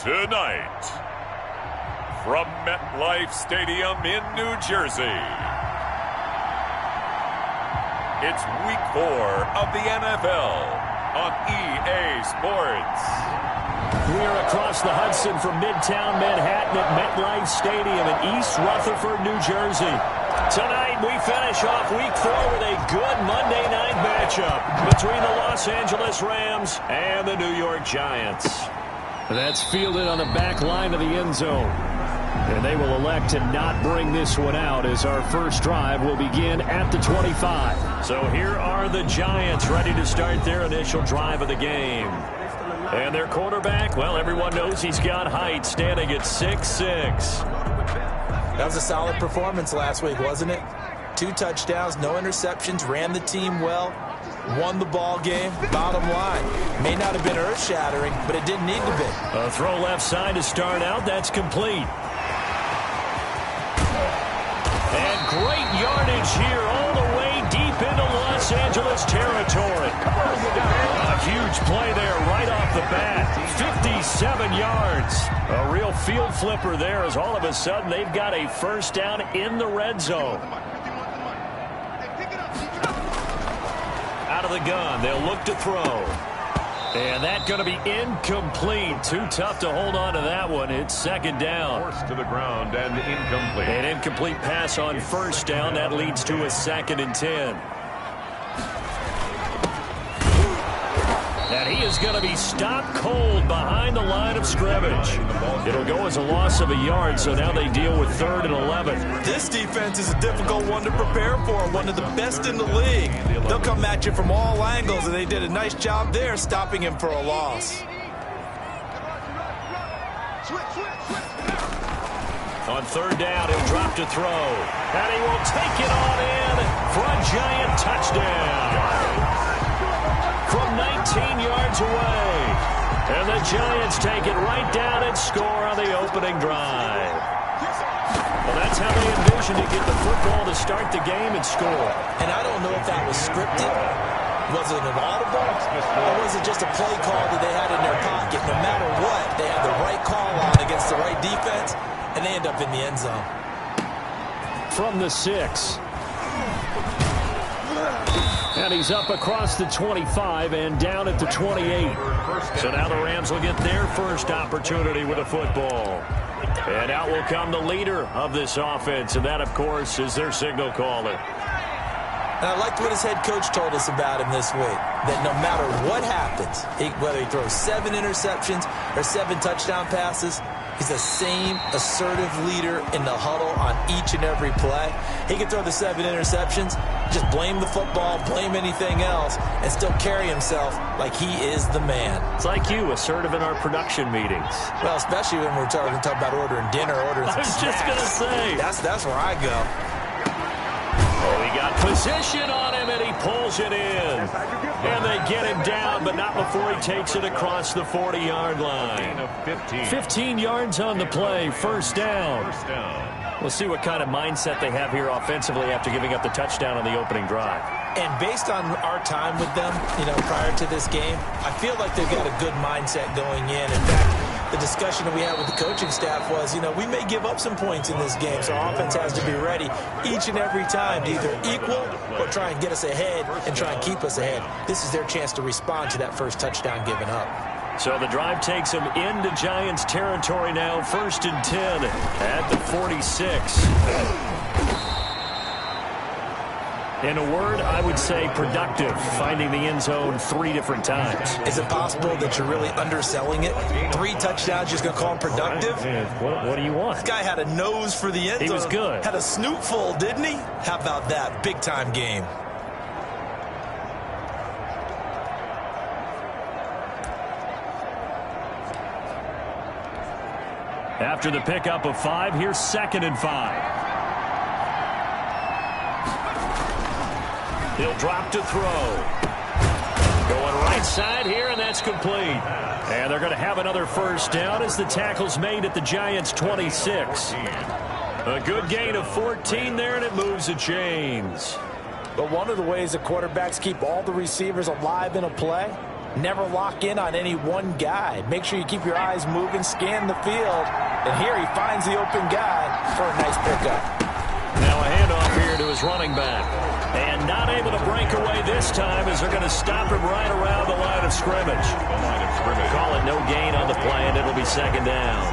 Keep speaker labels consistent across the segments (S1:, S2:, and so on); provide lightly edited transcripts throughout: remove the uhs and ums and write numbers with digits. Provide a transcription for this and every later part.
S1: Tonight, from MetLife Stadium in New Jersey, it's Week 4 of the NFL on EA Sports.
S2: We are across the Hudson from Midtown Manhattan at MetLife Stadium in East Rutherford, New Jersey. Tonight, we finish off Week 4 with a good Monday night matchup between the Los Angeles Rams and the New York Giants. That's fielded on the back line of the end zone. And they will elect to not bring this one out as our first drive will begin at the 25. So here are the Giants ready to start their initial drive of the game. And their quarterback, well, everyone knows he's got height, standing at 6'6".
S3: That was a solid performance last week, wasn't it? 2 touchdowns, no interceptions, ran the team well, won the ball game. Bottom line, may not have been earth-shattering, but it didn't need to be.
S2: A throw left side to start out. That's complete. And great yardage here all the way deep into Los Angeles territory. A huge play there right off the bat. 57 yards. A real field flipper there as all of a sudden they've got a first down in the red zone. Out of the gun, they'll look to throw. And that's going to be incomplete. Too tough to hold on to that one. It's second down.
S1: Forced to the ground and incomplete.
S2: An incomplete pass on first down. That leads to a 2nd and 10. And he is going to be stopped cold behind the line of scrimmage. It'll go as a loss of a yard, so now they deal with 3rd and 11.
S3: This defense is a difficult one to prepare for, one of the best in the league. They'll come at you from all angles, and they did a nice job there stopping him for a loss.
S2: On 3rd down, he'll drop to throw. And he will take it on in for a Giant touchdown. From 19 yards away. And the Giants take it right down and score on the opening drive. Well, that's how they envisioned to get the football to start the game and score.
S3: And I don't know if that was scripted. Was it an audible? Or was it just a play call that they had in their pocket? No matter what, they had the right call on against the right defense, and they end up in the end zone.
S2: From the 6. And he's up across the 25 and down at the 28. So now the Rams will get their first opportunity with a football. And out will come the leader of this offense, and that, of course, is their signal caller.
S3: And I liked what his head coach told us about him this week, that no matter what happens, whether he throws 7 interceptions or 7 touchdown passes, he's the same assertive leader in the huddle on each and every play. He can throw the 7 interceptions, just blame the football, blame anything else, and still carry himself like he is the man.
S2: It's like you, assertive in our production meetings.
S3: Well, especially when we're talking about ordering dinner, ordering some snacks.
S2: I was just going to say.
S3: That's where I go.
S2: Oh, he got position on him, and he pulls it in. And they get him down, but not before he takes it across the 40-yard line. 15 yards on the play, first down. We'll see what kind of mindset they have here offensively after giving up the touchdown on the opening drive.
S3: And based on our time with them, prior to this game, I feel like they've got a good mindset going in. In fact, the discussion that we had with the coaching staff was, we may give up some points in this game, so our offense has to be ready each and every time to either equal or try and get us ahead and try and keep us ahead. This is their chance to respond to that first touchdown given up.
S2: So the drive takes them into Giants territory now, 1st and 10 at the 46. In a word, I would say productive, finding the end zone 3 different times.
S3: Is it possible that you're really underselling it? 3 touchdowns, just going to call him productive?
S2: What do you want?
S3: This guy had a nose for the end zone.
S2: He was good.
S3: Had a snoot full, didn't he? How about that? Big-time game.
S2: After the pickup of 5, here's 2nd and 5. He'll drop to throw. Going right side here, and that's complete. And they're going to have another first down as the tackle's made at the Giants' 26. A good gain of 14 there, and it moves the chains.
S3: But one of the ways the quarterbacks keep all the receivers alive in a play Never lock in on any one guy. Make sure you keep your eyes moving, scan the field. And here he finds the open guy for a nice pickup.
S2: Now a handoff here to his running back. And not able to break away this time as they're going to stop him right around the line of scrimmage. Call it no gain on the play, and it'll be second down.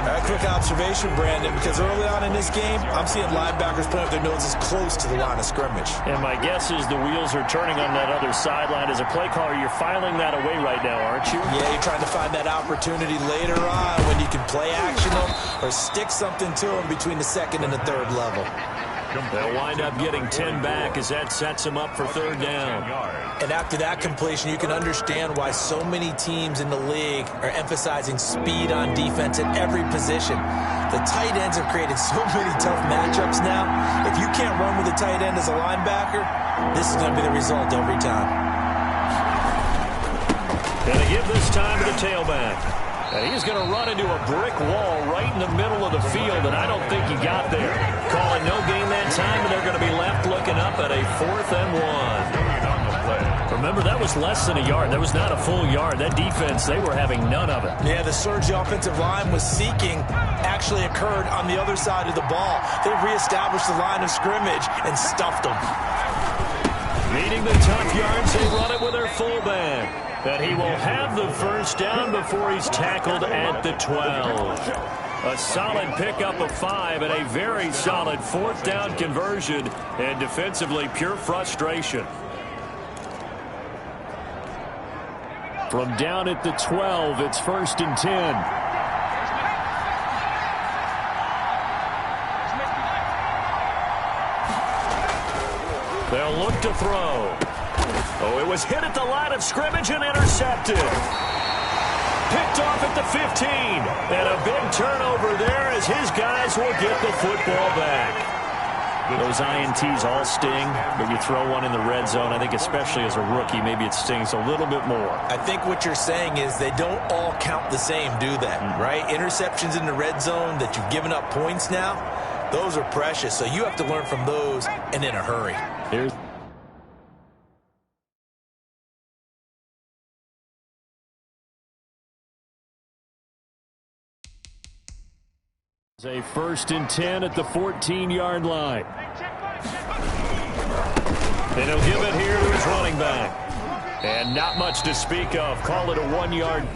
S3: A quick observation, Brandon, because early on in this game, I'm seeing linebackers put up their noses close to the line of scrimmage.
S2: And my guess is the wheels are turning on that other sideline. As a play caller, you're filing that away right now, aren't you?
S3: Yeah, you're trying to find that opportunity later on when you can play action them or stick something to them between the second and the third level.
S2: They'll wind up getting 10 back as that sets them up for third down.
S3: And after that completion, you can understand why so many teams in the league are emphasizing speed on defense at every position. The tight ends have created so many tough matchups now. If you can't run with a tight end as a linebacker, this is going to be the result every time.
S2: And they give this time to the tailback. And he's going to run into a brick wall right in the middle of the field, and I don't think he got there. Call it no gain that time, and they're going to be left looking up at a 4th and 1. Remember, that was less than a yard. That was not a full yard. That defense, they were having none of it.
S3: Yeah, the surge the offensive line was seeking actually occurred on the other side of the ball. They reestablished the line of scrimmage and stuffed them.
S2: Needing the tough yards, they run it with their fullback. That he will have the first down before he's tackled at the 12. A solid pickup of 5 and a very solid 4th down conversion, and defensively pure frustration. From down at the 12, it's 1st and 10. They'll look to throw. Oh, it was hit at the line of scrimmage and intercepted. Picked off at the 15. And a big turnover there as his guys will get the football back. Those INTs all sting, but you throw one in the red zone, I think especially as a rookie, maybe it stings a little bit more.
S3: I think what you're saying is they don't all count the same, do they? Right? Interceptions in the red zone that you've given up points now, those are precious. So you have to learn from those and in a hurry.
S2: Here's a 1st and 10 at the 14-yard line. And he'll give it here to his running back. And not much to speak of. Call it a 1-yard.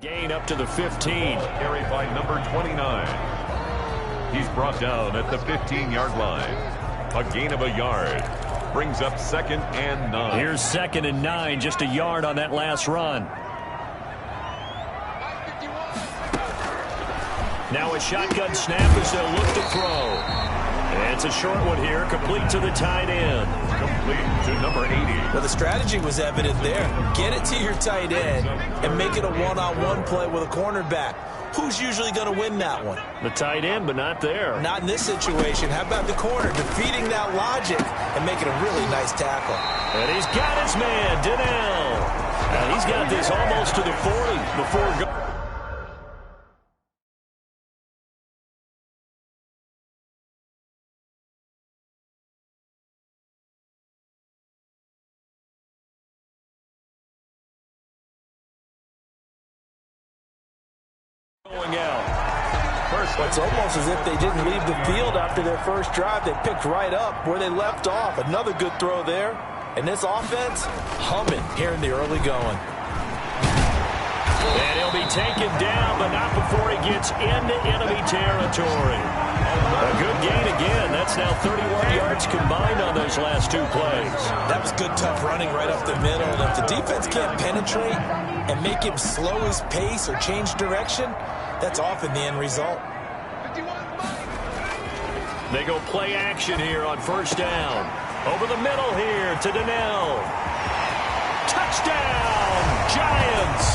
S2: Gain up to the 15.
S1: Carried by number 29. He's brought down at the 15-yard line. A gain of a yard. Brings up 2nd and 9.
S2: Here's 2nd and 9. Just a yard on that last run. Now a shotgun snap as they'll look to throw. And it's a short one here, complete to the tight end.
S1: Complete to number 80.
S3: Well, the strategy was evident there. Get it to your tight end and make it a one-on-one play with a cornerback. Who's usually going to win that one?
S2: The tight end, but not there.
S3: Not in this situation. How about the corner defeating that logic and making a really nice tackle?
S2: And he's got his man, Donnell. And he's got this almost to the 40 before going.
S3: It's almost as if they didn't leave the field after their first drive. They picked right up where they left off. Another good throw there. And this offense, humming here in the early going.
S2: And he'll be taken down, but not before he gets into enemy territory. A good gain again. That's now 31 yards combined on those last 2 plays.
S3: That was good, tough running right up the middle. And if the defense can't penetrate and make him slow his pace or change direction, that's often the end result.
S2: They go play action here on 1st down. Over the middle here to Donnell. Touchdown, Giants!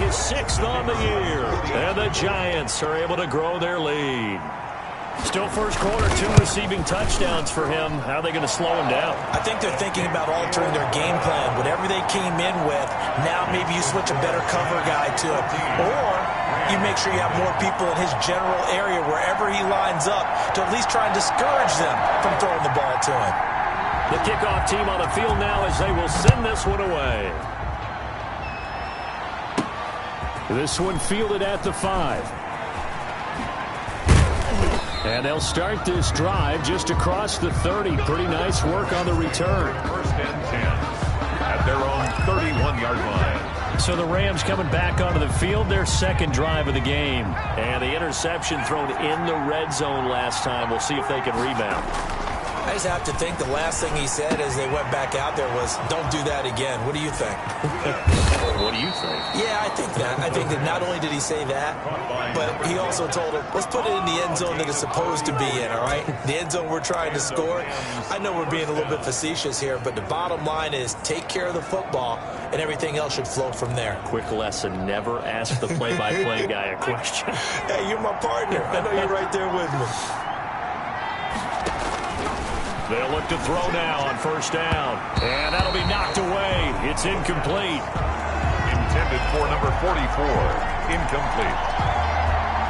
S2: his 6th on the year. And the Giants are able to grow their lead. Still first quarter, 2 receiving touchdowns for him. How are they going to slow him down?
S3: I think they're thinking about altering their game plan. Whatever they came in with, now maybe you switch a better cover guy to it. Or you make sure you have more people in his general area wherever he lines up to at least try and discourage them from throwing the ball to him.
S2: The kickoff team on the field now as they will send this one away. This one fielded at the 5. And they'll start this drive just across the 30. Pretty nice work on the return.
S1: First and 10 at their own 31-yard line.
S2: So the Rams coming back onto the field, their 2nd drive of the game. And the interception thrown in the red zone last time. We'll see if they can rebound.
S3: I just have to think the last thing he said as they went back out there was, don't do that again. What do you think?
S2: What do you think?
S3: Yeah, I think that. I think that not only did he say that, but he also told him, let's put it in the end zone that it's supposed to be in, all right? The end zone we're trying to score. I know we're being a little bit facetious here, but the bottom line is take care of the football, and everything else should flow from there.
S2: Quick lesson, never ask the play-by-play guy a question.
S3: Hey, you're my partner. I know you're right there with me.
S2: They'll look to throw now on first down. And that'll be knocked away. It's incomplete.
S1: Intended for number 44. Incomplete.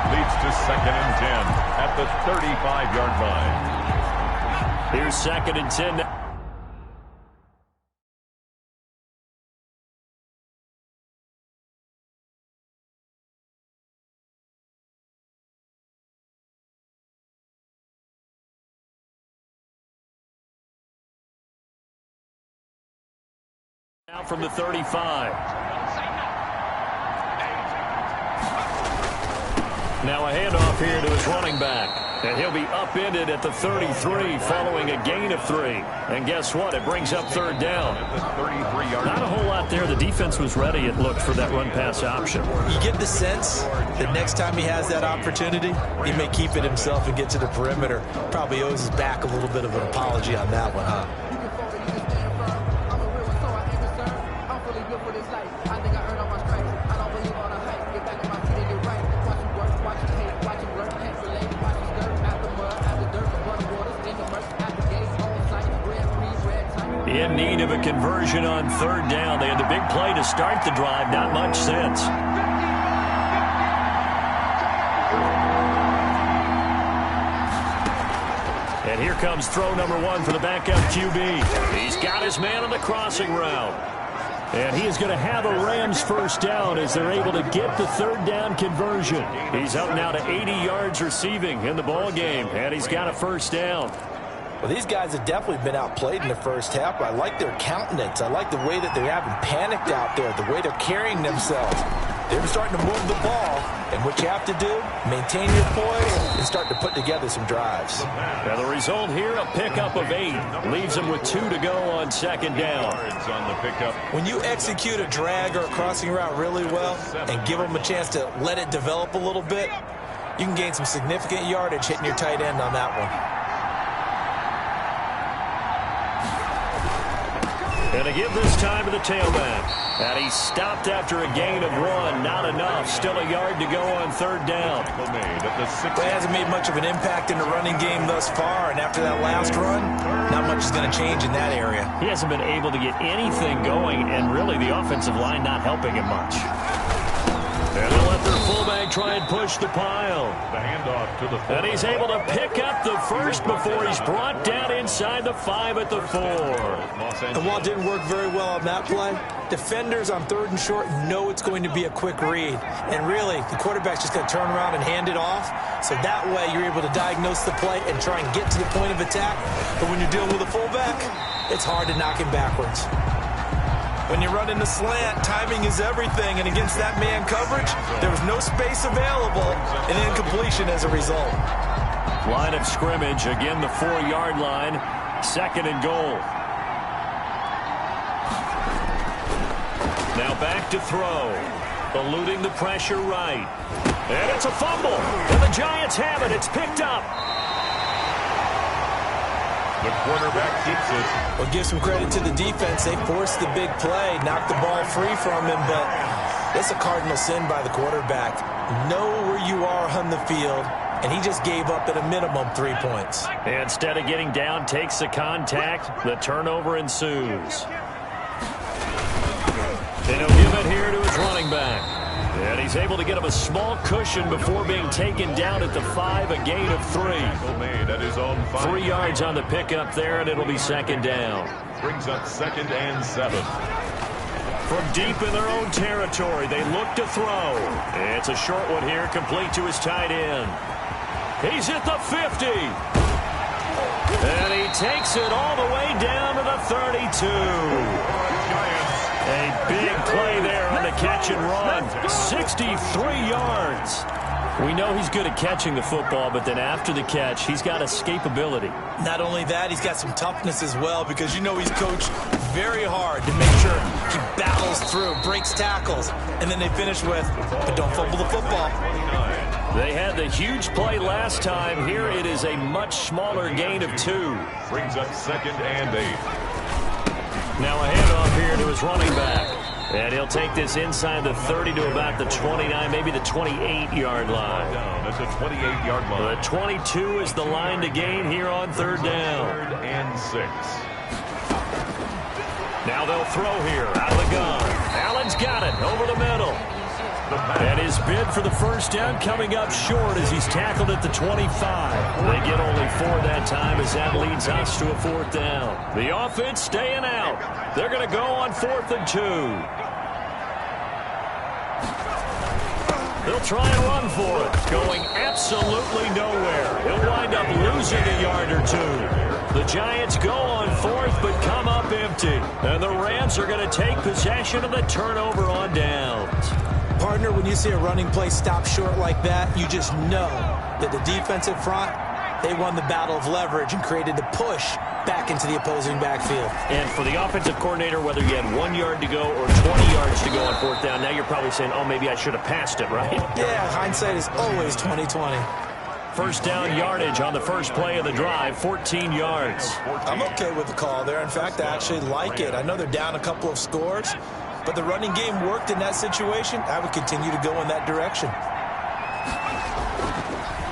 S1: Leads to 2nd and 10 at the 35-yard line.
S2: Here's 2nd and 10. Now from the 35. Now a handoff here to his running back. And he'll be upended at the 33 following a gain of 3. And guess what? It brings up 3rd down. Not a whole lot there. The defense was ready, it looked, for that run-pass option.
S3: You get the sense that next time he has that opportunity, he may keep it himself and get to the perimeter. Probably owes his back a little bit of an apology on that one, huh?
S2: In need of a conversion on 3rd down. They had the big play to start the drive. Not much since. And here comes throw number 1 for the backup QB. He's got his man on the crossing route. And he is going to have a Rams first down as they're able to get the 3rd down conversion. He's up now to 80 yards receiving in the ball game, and he's got a first down.
S3: Well, these guys have definitely been outplayed in the first half, but I like their countenance. I like the way that they haven't panicked out there, the way they're carrying themselves. They're starting to move the ball, and what you have to do, maintain your poise and start to put together some drives.
S2: Now the result here, a pickup of 8. Leaves them with 2 to go on 2nd down.
S1: On the pickup.
S3: When you execute a drag or a crossing route really well and give them a chance to let it develop a little bit, you can gain some significant yardage hitting your tight end on that one.
S2: And to give this time to the tailback. And he stopped after a gain of 1. Not enough. Still a yard to go on 3rd down.
S3: He hasn't made much of an impact in the running game thus far. And after that last run, not much is going to change in that area.
S2: He hasn't been able to get anything going. And really the offensive line not helping him much. And they'll let their fullback try and push the pile.
S1: The handoff to the 4.
S2: And he's able to pick up the first before he's brought down inside the 5 at the 4.
S3: And while it didn't work very well on that play, defenders on 3rd and short know it's going to be a quick read. And really, the quarterback's just going to turn around and hand it off. So that way you're able to diagnose the play and try and get to the point of attack. But when you're dealing with a fullback, it's hard to knock him backwards. When you're running the slant, timing is everything, and against that man coverage, there was no space available, and incompletion as a result.
S2: Line of scrimmage, again the 4-yard line, 2nd and goal. Now back to throw, eluding the pressure right. And it's a fumble, and the Giants have it. It's picked up.
S1: The quarterback keeps it.
S3: Well, give some credit to the defense. They forced the big play, knocked the ball free from him, but It's a cardinal sin by the quarterback. Know where you are on the field, and he just gave up at a minimum 3 points.
S2: Instead of getting down, takes the contact. The turnover ensues. And he'll give it here to his running back. And he's able to get him a small cushion before being taken down at the 5, a gain of 3.
S1: Made at his own 5.
S2: 3 yards on the pickup there, and it'll be second down.
S1: Brings up 2nd and 7.
S2: From deep in their own territory, they look to throw. It's a short one here, complete to his tight end. He's at the 50. And he takes it all the way down to the 32. A big play there on the catch and run. 63 yards. We know he's good at catching the football, but then after the catch, he's got escapability.
S3: Not only that, he's got some toughness as well, because you know he's coached very hard to make sure he battles through, breaks tackles, and then they finish with, but don't fumble the football.
S2: They had the huge play last time. Here it is a much smaller gain of 2.
S1: Brings up 2nd and 8.
S2: Now a handoff here to his running back. And he'll take this inside the 30 to about the 29, maybe the 28-yard line.
S1: Down at the 28-yard line.
S2: The 22 is the line to gain here on 3rd down.
S1: 3rd and 6.
S2: Now they'll throw here out of the gun. Allen's got it over the middle. And his bid for the first down coming up short as he's tackled at the 25. They get only 4 that time as that leads us to a 4th down. The offense staying out. They're going to go on 4th and 2. They'll try and run for it. Going absolutely nowhere. He'll wind up losing a yard or 2. The Giants go on 4th but come up empty. And the Rams are going to take possession of the turnover on downs.
S3: Partner, when you see a running play stop short like that, you just know that the defensive front, they won the battle of leverage and created the push back into the opposing backfield.
S2: And for the offensive coordinator, whether you had 1 yard to go or 20 yards to go on 4th down, now you're probably saying, oh, maybe I should have passed it, right?
S3: Yeah, hindsight is always 20/20.
S2: First down yardage on the first play of the drive, 14 yards.
S3: I'm okay with the call there. In fact, I actually like it. I know they're down a couple of scores, but the running game worked in that situation. I would continue to go in that direction.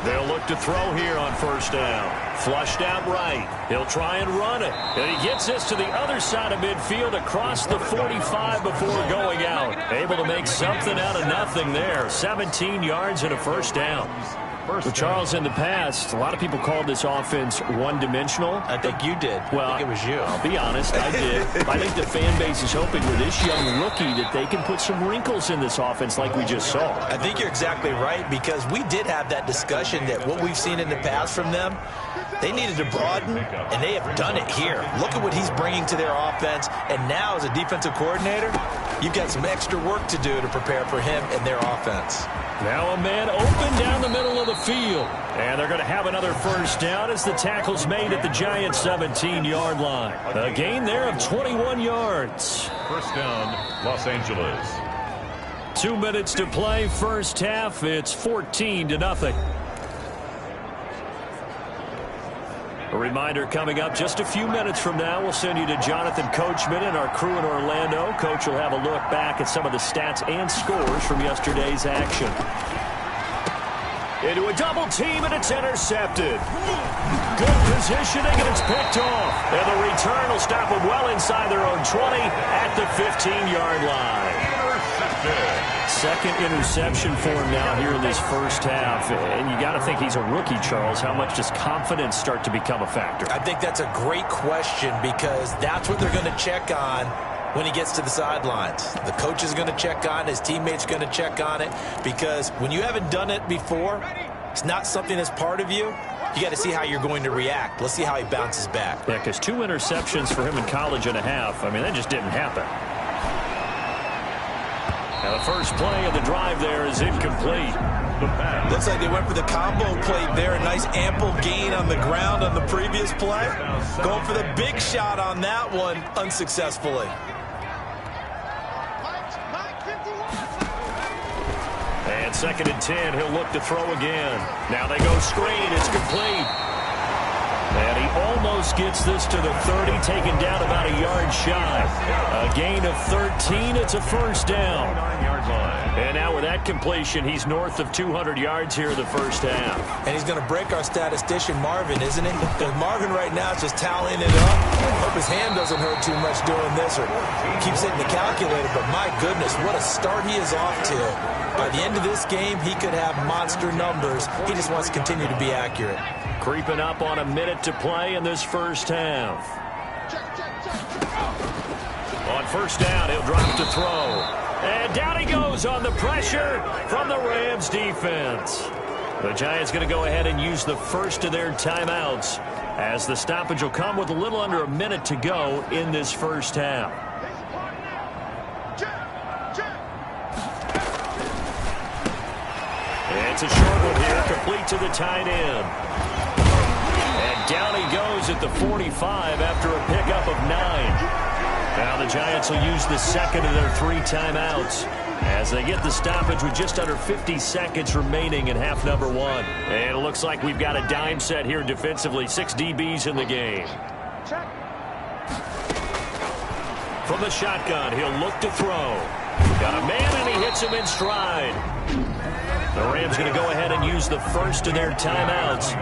S2: They'll look to throw here on 1st down. Flushed out right. He'll try and run it. And he gets this to the other side of midfield across the 45 before going out. Able to make something out of nothing there. 17 yards and a 1st down. Well, Charles, in the past, a lot of people called this offense one-dimensional.
S3: I think you did.
S2: Well,
S3: I think it was you.
S2: I'll be honest, I did. I think the fan base is hoping with this young rookie that they can put some wrinkles in this offense like we just saw.
S3: I think you're exactly right, because we did have that discussion that what we've seen in the past from them, they needed to broaden, and they have done it here. Look at what he's bringing to their offense, and now as a defensive coordinator, you've got some extra work to do to prepare for him and their offense.
S2: Now a man open down the middle of the field. And they're going to have another 1st down as the tackle's made at the Giants' 17-yard line. A gain there of 21 yards.
S1: 1st down, Los Angeles.
S2: 2 minutes to play, first half. It's 14-0. A reminder coming up just a few minutes from now. We'll send you to Jonathan Coachman and our crew in Orlando. Coach will have a look back at some of the stats and scores from yesterday's action. Into a double team, and it's intercepted. Good positioning, and it's picked off. And the return will stop them well inside their own 20 at the 15-yard line. Second interception for him now here in this first half. And you got to think he's a rookie, Charles. How much does confidence start to become a factor?
S3: I think that's a great question, because that's what they're going to check on when he gets to the sidelines. The coach is going to check on it. His teammates going to check on it, because when you haven't done it before, it's not something that's part of you. You got to see how you're going to react. Let's see how he bounces back.
S2: Yeah, because 2 interceptions for him in college and a half. I mean, that just didn't happen. Now the first play of the drive there is incomplete.
S3: Looks like they went for the combo play there. A nice ample gain on the ground on the previous play. Going for the big shot on that one unsuccessfully.
S2: And 2nd and 10, he'll look to throw again. Now they go screen, it's complete. And he almost gets this to the 30, taken down about a yard shy. A gain of 13. It's a first down. And now with that completion, he's north of 200 yards here in the first half.
S3: And he's going to break our statistician, Marvin, isn't he? Because Marvin right now is just tallying it up. Hope his hand doesn't hurt too much doing this or keeps hitting the calculator. But my goodness, what a start he is off to. By the end of this game, he could have monster numbers. He just wants to continue to be accurate.
S2: Creeping up on a minute to play in this first half. On first down, he'll drop to throw. And down he goes on the pressure from the Rams defense. The Giants going to go ahead and use the first of their timeouts as the stoppage will come with a little under a minute to go in this first half. It's a short one here, complete to the tight end. And down he goes at the 45 after a pickup of 9. Now the Giants will use the second of their 3 timeouts as they get the stoppage with just under 50 seconds remaining in half number 1. And it looks like we've got a dime set here defensively. 6 DBs in the game. From the shotgun, he'll look to throw. Got a man and he hits him in stride. The Rams going to go ahead and use the first of their timeouts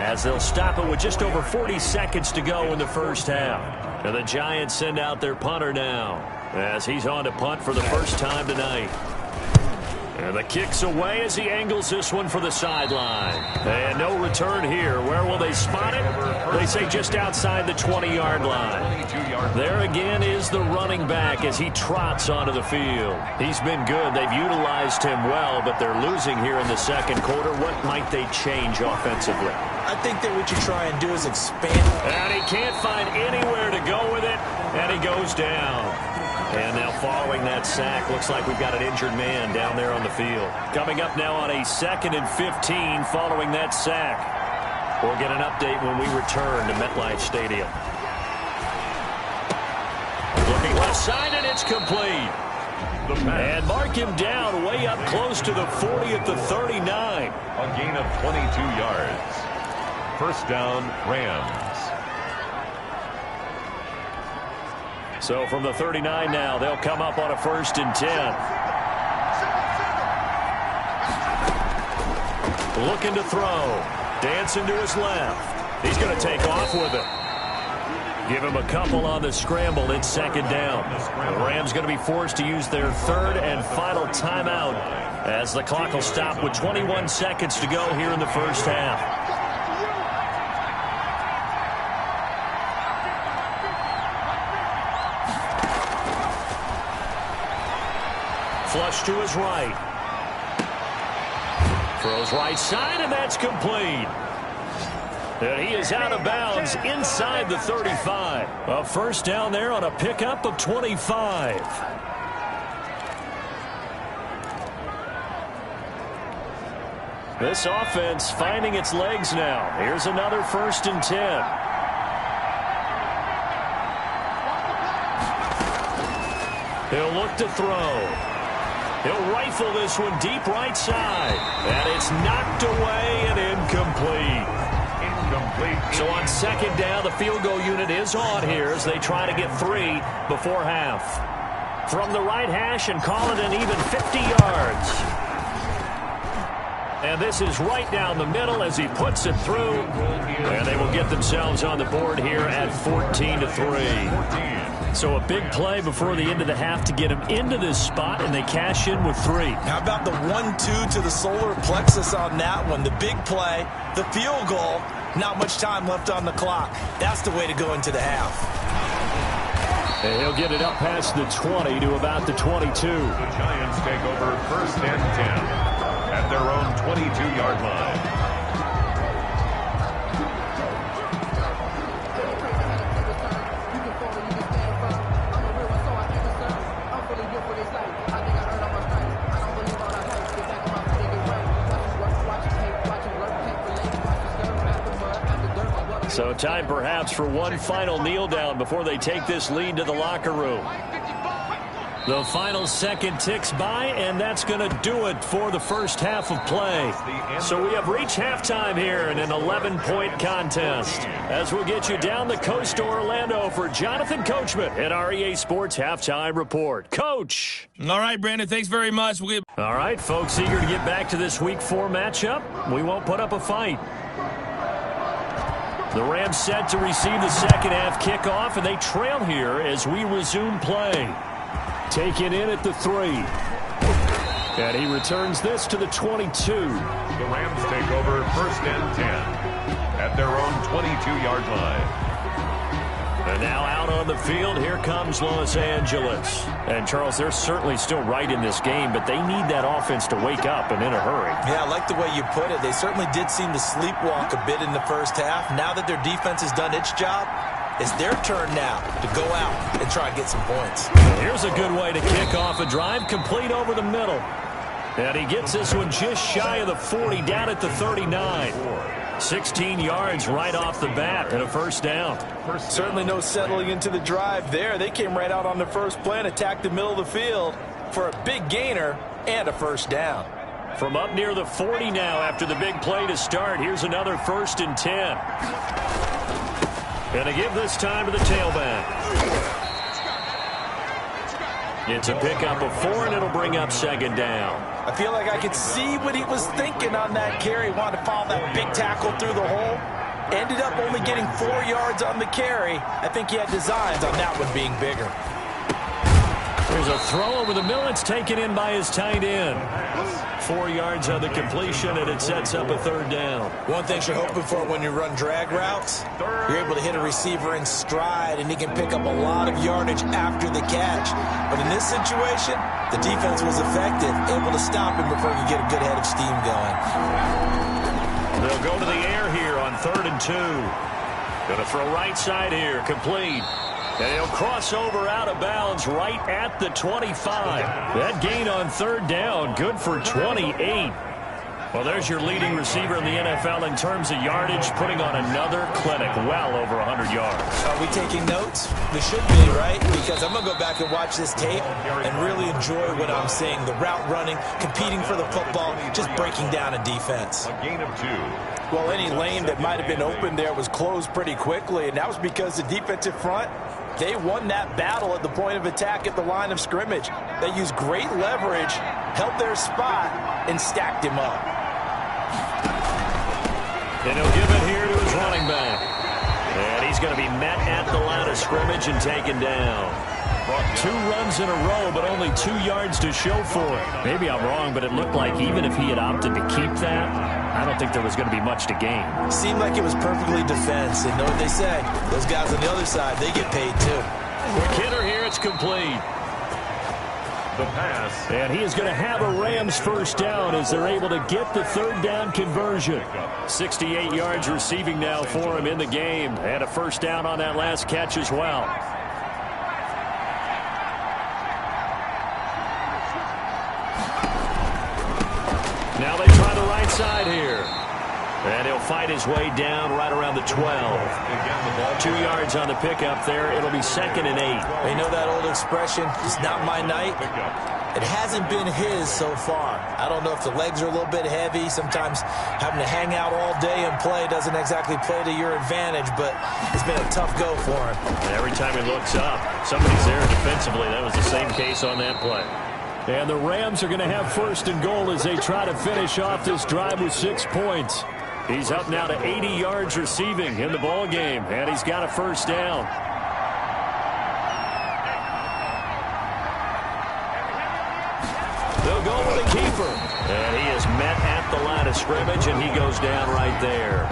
S2: as they'll stop it with just over 40 seconds to go in the first half. And the Giants send out their punter now as he's on to punt for the first time tonight. And the kick's away as he angles this one for the sideline. And no return here. Where will they spot it? They say just outside the 20-yard line. There again is the running back as he trots onto the field. He's been good. They've utilized him well, but they're losing here in the second quarter. What might they change offensively?
S3: I think that what you try and do is expand.
S2: And he can't find anywhere to go with it, and he goes down. And now following that sack, looks like we've got an injured man down there on the field. Coming up now on a 2nd and 15 following that sack. We'll get an update when we return to MetLife Stadium. Looking left side, and it's complete. And mark him down way up close to the 40 at the 39.
S1: A gain of 22 yards. First down, Rams.
S2: So from the 39 now, they'll come up on a 1st and 10. Looking to throw. Dancing to his left. He's going to take off with it. Give him a couple on the scramble. It's 2nd down. The Rams going to be forced to use their 3rd and final timeout as the clock will stop with 21 seconds to go here in the first half. Flush to his right. Throws right side, and that's complete. And he is out of bounds inside the 35. A first down there on a pickup of 25. This offense finding its legs now. Here's another 1st and 10. He'll look to throw. He'll rifle this one deep right side. And it's knocked away and incomplete. So on 2nd down, the field goal unit is on here as they try to get 3 before half. From the right hash and call it an even 50 yards. And this is right down the middle as he puts it through. And they will get themselves on the board here at 14-3. So a big play before the end of the half to get him into this spot, and they cash in with 3.
S3: How about the 1-2 to the solar plexus on that one? The big play, the field goal, not much time left on the clock. That's the way to go into the half.
S2: And he'll get it up past the 20 to about the 22.
S1: The Giants take over 1st and 10 at their own 22-yard line.
S2: So time perhaps for one final kneel down before they take this lead to the locker room. The final second ticks by, and that's going to do it for the first half of play. So we have reached halftime here in an 11-point contest. As we'll get you down the coast to Orlando for Jonathan Coachman at our EA Sports Halftime Report. Coach!
S4: All right, Brandon, thanks very much.
S2: All right, folks, eager to get back to this Week 4 matchup. We won't put up a fight. The Rams set to receive the second half kickoff, and they trail here as we resume play. Taken in at the 3. And he returns this to the 22.
S1: The Rams take over 1st and 10 at their own 22-yard line.
S2: And now out on the field, here comes Los Angeles. And, Charles, they're certainly still right in this game, but they need that offense to wake up and in a hurry.
S3: Yeah, I like the way you put it. They certainly did seem to sleepwalk a bit in the first half. Now that their defense has done its job, it's their turn now to go out and try and get some points.
S2: Here's a good way to kick off a drive, complete over the middle. And he gets this one just shy of the 40, down at the 39. 16 yards right off the bat and a first down.
S3: Certainly no settling into the drive there. They came right out on the first play and attacked the middle of the field for a big gainer and a first down.
S2: From up near the 40 now after the big play to start, here's another 1st and 10. And to give this time to the tailback. It's a pickup of 4, and it'll bring up 2nd down.
S3: I feel like I could see what he was thinking on that carry. Wanted to follow that big tackle through the hole. Ended up only getting 4 yards on the carry. I think he had designs on that one being bigger.
S2: There's a throw over the middle. It's taken in by his tight end. 4 yards on the completion, and it sets up a 3rd down.
S3: One thing you're hoping for when you run drag routes, you're able to hit a receiver in stride, and he can pick up a lot of yardage after the catch. But in this situation, the defense was effective, able to stop him before he could get a good head of steam going.
S2: They'll go to the air here on 3rd and 2. Going to throw right side here, complete. And he'll cross over out of bounds right at the 25. That gain on 3rd down, good for 28. Well, there's your leading receiver in the NFL in terms of yardage, putting on another clinic, well over 100 yards.
S3: Are we taking notes? We should be, right? Because I'm going to go back and watch this tape and really enjoy what I'm seeing. The route running, competing for the football, just breaking down a defense.
S1: A gain of 2.
S3: Well, any lane that might have been open there was closed pretty quickly, and that was because the defensive front, they won that battle at the point of attack at the line of scrimmage. They used great leverage, held their spot, and stacked him up.
S2: And he'll give it here to his running back. And he's going to be met at the line of scrimmage and taken down. 2 runs in a row, but only 2 yards to show for it. Maybe I'm wrong, but it looked like even if he had opted to keep that, I don't think there was going to be much to gain.
S3: Seemed like it was perfectly defense. And know what they say? Those guys on the other side, they get paid too.
S2: For Kidder here, it's complete.
S1: The pass.
S2: And he is going to have a Rams first down as they're able to get the 3rd down conversion. 68 yards receiving now for him in the game. And a first down on that last catch as well. Now they try the right side here. And he'll fight his way down right around the 12. 2 yards on the pickup there. It'll be 2nd and 8.
S3: You know that old expression, it's not my night? It hasn't been his so far. I don't know if the legs are a little bit heavy. Sometimes having to hang out all day and play doesn't exactly play to your advantage, but it's been a tough go for him.
S2: And every time he looks up, somebody's there defensively. That was the same case on that play. And the Rams are going to have 1st and goal as they try to finish off this drive with 6 points. He's up now to 80 yards receiving in the ball game, and he's got a first down. They'll go with the keeper. And he is met at the line of scrimmage, and he goes down right there.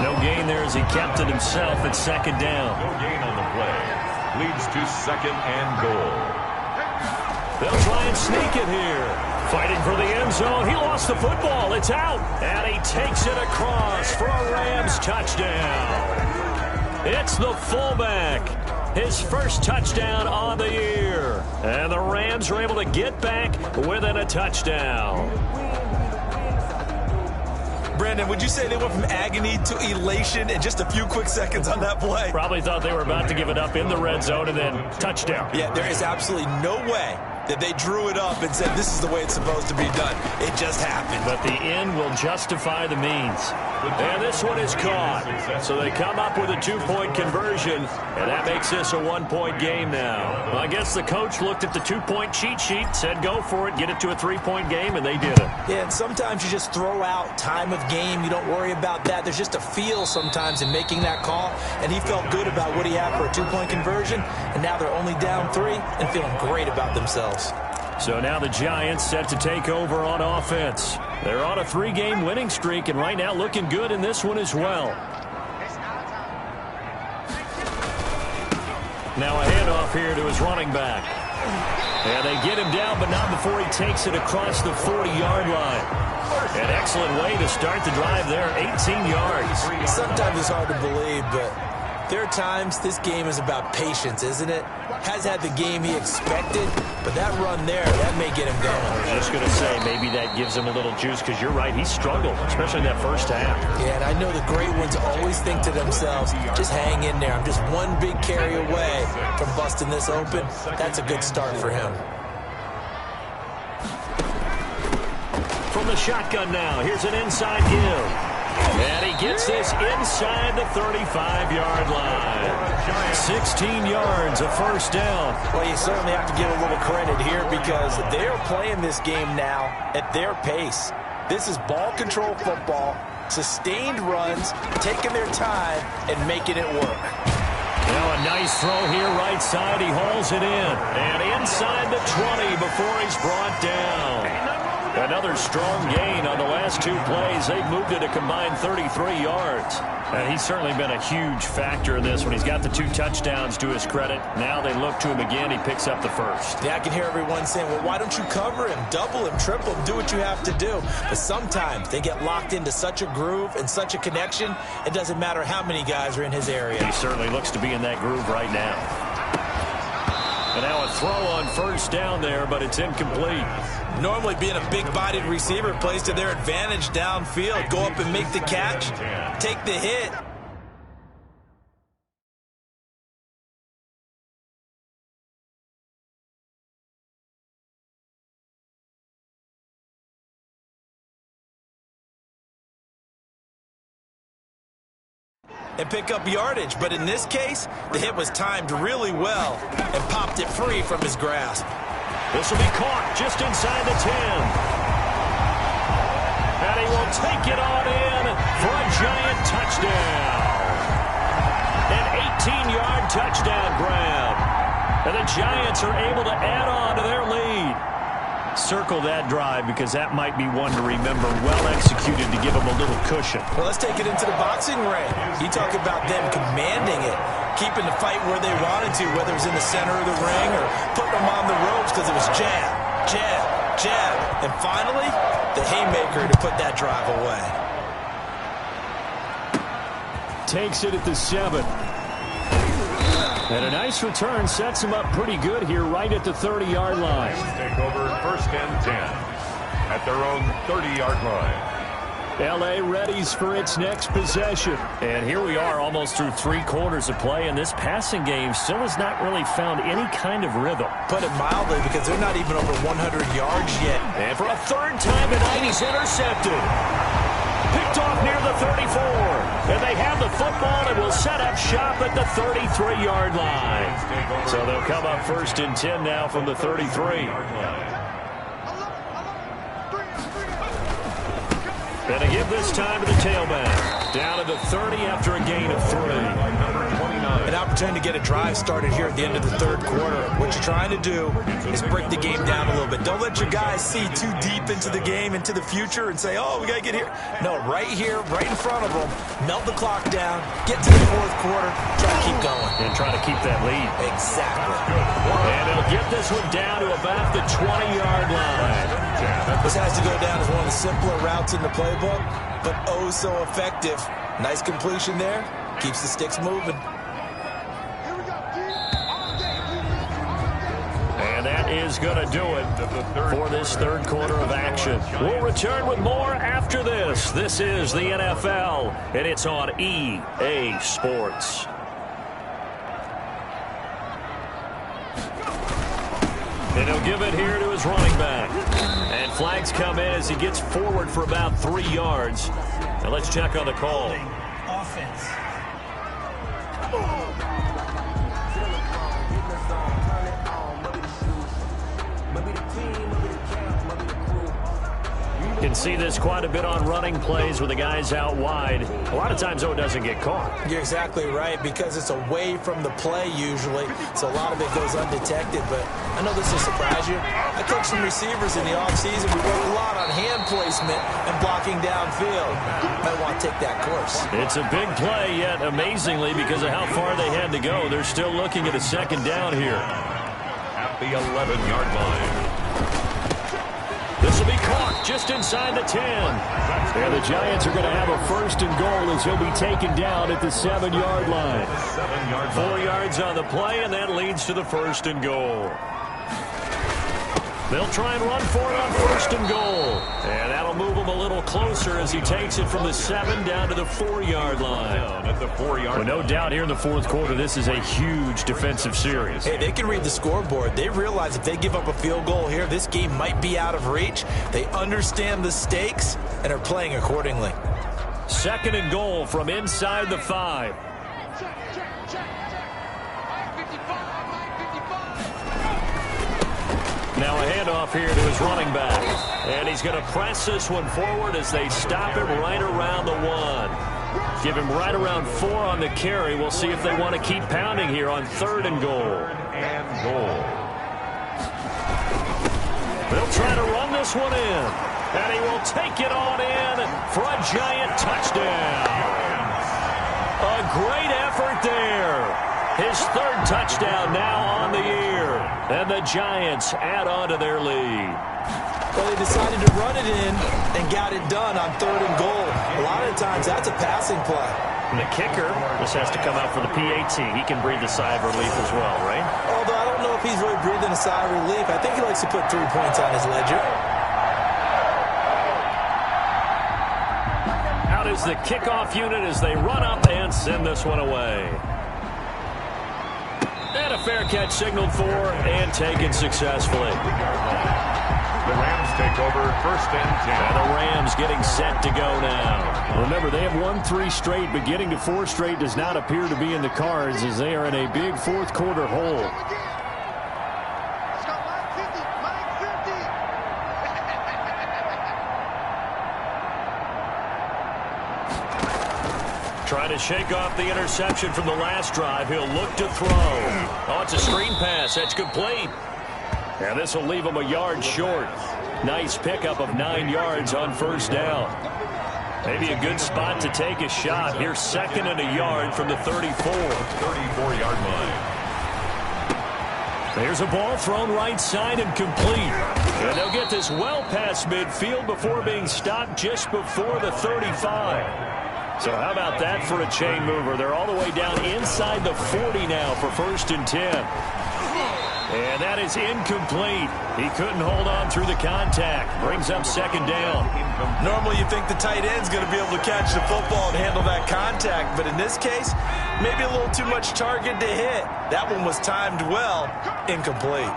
S2: No gain there as he kept it himself at 2nd down.
S1: No gain on the play. Leads to 2nd and goal.
S2: They'll try and sneak it here. Fighting for the end zone. He lost the football. It's out. And he takes it across for a Rams touchdown. It's the fullback. His first touchdown on the year. And the Rams are able to get back within a touchdown.
S3: Brandon, would you say they went from agony to elation in just a few quick seconds on that play?
S2: Probably thought they were about to give it up in the red zone and then touchdown.
S3: Yeah, there is absolutely no way that they drew it up and said this is the way it's supposed to be done. It just happened.
S2: But the end will justify the means. And this one is caught. So they come up with a 2-point conversion, and that makes this a 1-point game now. Well, I guess the coach looked at the 2-point cheat sheet, said go for it, get it to a 3-point game, and they did it.
S3: Yeah, and sometimes you just throw out time of game. You don't worry about that. There's just a feel sometimes in making that call, and he felt good about what he had for a 2-point conversion, and now they're only down 3 and feeling great about themselves.
S2: So now the Giants set to take over on offense. They're on a 3-game winning streak, and right now looking good in this one as well. Now a handoff here to his running back. And they get him down, but not before he takes it across the 40-yard line. An excellent way to start the drive there, 18 yards.
S3: Sometimes it's hard to believe, but there are times this game is about patience, isn't it? Has had the game he expected, but that run there, that may get him going.
S2: I was just going to say, maybe that gives him a little juice, because you're right, he struggled, especially in that first half.
S3: Yeah, and I know the great ones always think to themselves, just hang in there. I'm just one big carry away from busting this open. That's a good start for him.
S2: From the shotgun now, here's an inside give. And he gets this inside the 35-yard line. 16 yards, a first down.
S3: Well, you certainly have to give a little credit here because they're playing this game now at their pace. This is ball control football, sustained runs, taking their time and making it work.
S2: Now a nice throw here right side. He hauls it in. And inside the 20 before he's brought down. Another strong gain on the last 2 plays. They've moved it a combined 33 yards. And he's certainly been a huge factor in this when he's got the 2 touchdowns to his credit. Now they look to him again. He picks up the first.
S3: Yeah, I can hear everyone saying, well, why don't you cover him, double him, triple him, do what you have to do. But sometimes they get locked into such a groove and such a connection, it doesn't matter how many guys are in his area.
S2: He certainly looks to be in that groove right now. And now a throw on first down there, but it's incomplete.
S3: Normally being a big-bodied receiver plays to their advantage downfield. Go up and make the catch, take the hit. And pick up yardage, but in this case, the hit was timed really well and popped it free from his grasp.
S2: This will be caught just inside the 10. And he will take it on in for a Giant touchdown. An 18-yard touchdown grab. And the Giants are able to add on to their lead. Circle that drive because that might be one to remember. Well executed to give them a little cushion.
S3: Well, let's take it into the boxing ring. You talk about them commanding it, keeping the fight where they wanted to, whether it was in the center of the ring or putting them on the ropes because it was jab, jab, jab. And finally, the haymaker to put that drive away.
S2: Takes it at the 7. And a nice return sets him up pretty good here right at the 30-yard line.
S1: Take over first and 10 at their own 30-yard line.
S2: L.A. readies for its next possession. And here we are almost through 3 quarters of play, and this passing game still has not really found any kind of rhythm.
S3: Put it mildly, because they're not even over 100 yards yet.
S2: And for a 3rd time tonight, he's intercepted. Picked off near the 34. And they have the football and will set up shop at the 33-yard line. So they'll come up 1st and 10 now from the 33. And to give this time to the tailback. Down to the 30 after a gain of 3.
S3: An opportunity to get a drive started here at the end of the 3rd quarter. What you're trying to do is break the game down a little bit. Don't let your guys see too deep into the game, into the future, and say, oh, we got to get here. No, right here, right in front of them, melt the clock down, get to the 4th quarter, try to keep going.
S2: And try to keep that lead.
S3: Exactly.
S2: And they'll get this one down to about the 20-yard line.
S3: This has to go down as one of the simpler routes in the playbook, but oh so effective. Nice completion there. Keeps the sticks moving.
S2: And that is going to do it for this third quarter of action. We'll return with more after this. This is the NFL, and it's on EA Sports. And he'll give it here to his running back. And flags come in as he gets forward for about 3 yards. Now let's check on the call.
S5: Offense.
S2: You can see this quite a bit on running plays with the guys out wide. A lot of times, though, it doesn't get caught.
S3: You're exactly right, because it's away from the play usually, so a lot of it goes undetected. But I know this will surprise you. I coached some receivers in the offseason. We worked a lot on hand placement and blocking downfield. Might want to take that course.
S2: It's a big play, yet amazingly, because of how far they had to go, they're still looking at a second down here.
S1: At the 11-yard line.
S2: This will be caught just inside the 10. And the Giants are going to have a first and goal as he'll be taken down at the 7-yard line. 4 yards on the play, and that leads to the first and goal. They'll try and run for it on first and goal. And that'll move him a little closer as he takes it from the 7 down to the 4-yard line.
S1: At the 4-yard
S2: Well, no doubt here in the fourth quarter, this is a huge defensive series.
S3: Hey, they can read the scoreboard. They realize if they give up a field goal here, this game might be out of reach. They understand the stakes and are playing accordingly.
S2: Second and goal from inside the 5. Now a handoff here to his running back. And he's going to press this one forward as they stop him right around the 1. Give him right around 4 on the carry. We'll see if they want to keep pounding here on third and goal. They'll try to run this one in. And he will take it on in for a Giant touchdown. A great effort there. His third touchdown now on the year. And the Giants add on to their lead.
S3: Well, they decided to run it in and got it done on third and goal. A lot of times, that's a passing play.
S2: And the kicker just has to come out for the PAT. He can breathe a sigh of relief as well, right?
S3: Although I don't know if he's really breathing a sigh of relief. I think he likes to put 3 points on his ledger.
S2: Out is the kickoff unit as they run up and send this one away. And a fair catch signaled for and taken successfully.
S1: The Rams take over first and 10.
S2: And the Rams getting set to go now. Remember, they have won 3 straight, but getting to 4 straight does not appear to be in the cards as they are in a big fourth quarter hole. Trying to shake off the interception from the last drive. He'll look to throw. Oh, it's a screen pass. That's complete. And this will leave him a yard short. Nice pickup of 9 yards on first down. Maybe a good spot to take a shot. Here's second and a yard from the
S1: 34-yard line.
S2: There's a ball thrown right side and complete. And they'll get this well past midfield before being stopped just before the 35. So how about that for a chain mover? They're all the way down inside the 40 now for first and 10. And that is incomplete. He couldn't hold on through the contact. Brings up second down.
S3: Normally you think the tight end's going to be able to catch the football and handle that contact. But in this case, maybe a little too much target to hit. That one was timed well. Incomplete.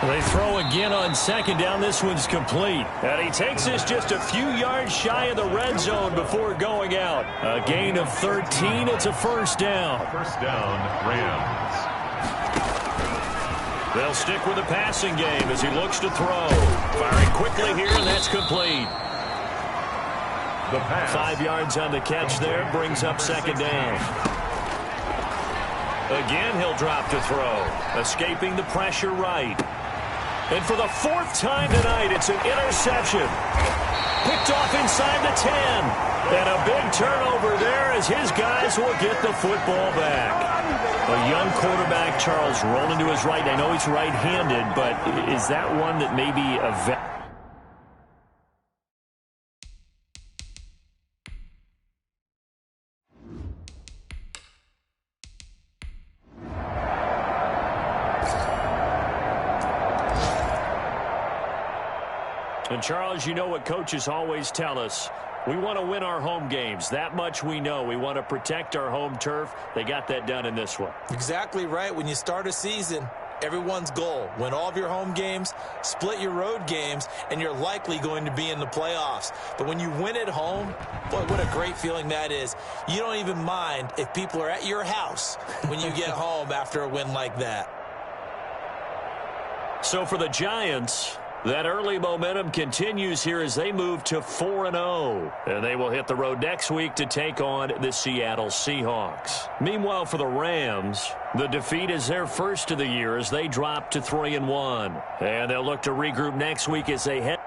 S2: They throw again on second down. This one's complete. And he takes this just a few yards shy of the red zone before going out. A gain of 13. It's a first down.
S1: First down, Rams.
S2: They'll stick with the passing game as he looks to throw. Firing quickly here, and that's complete.
S1: The pass.
S2: 5 yards on the catch there. Brings up second down. Again, he'll drop to throw. Escaping the pressure right. And for the 4th time tonight, it's an interception. Picked off inside the 10. And a big turnover there as his guys will get the football back. A young quarterback, Charles, rolling to his right. I know he's right-handed, but is that one that may be a And, Charles, you know what coaches always tell us. We want to win our home games. That much we know. We want to protect our home turf. They got that done in this one.
S3: Exactly right. When you start a season, everyone's goal, win all of your home games, split your road games, and you're likely going to be in the playoffs. But when you win at home, boy, what a great feeling that is. You don't even mind if people are at your house when you get home after a win like that.
S2: So for the Giants, that early momentum continues here as they move to 4-0. And they will hit the road next week to take on the Seattle Seahawks. Meanwhile, for the Rams, the defeat is their first of the year as they drop to 3-1. And they'll look to regroup next week as they head